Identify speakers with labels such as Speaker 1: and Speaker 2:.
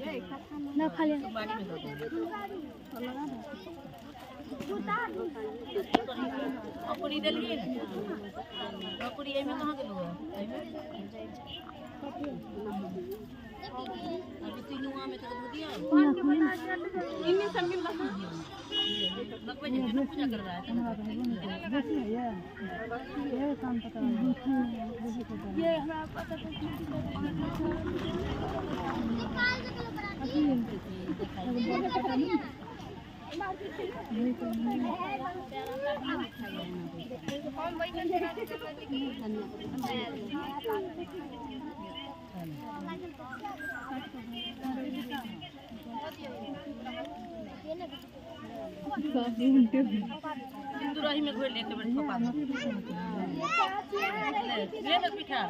Speaker 1: ना खाली
Speaker 2: अकुड़ी दिलिए अकुड़ी एमे कहां गेलु एमे अभी तीनुआ में तो धो दिया इन्हीं सब मिल रहा लगभग जी पूजा कर रहा है
Speaker 1: ये काम पता ये हमरा पता तो
Speaker 2: हिंदू रही में घोल लेके बैठ पापा ले ले पिठा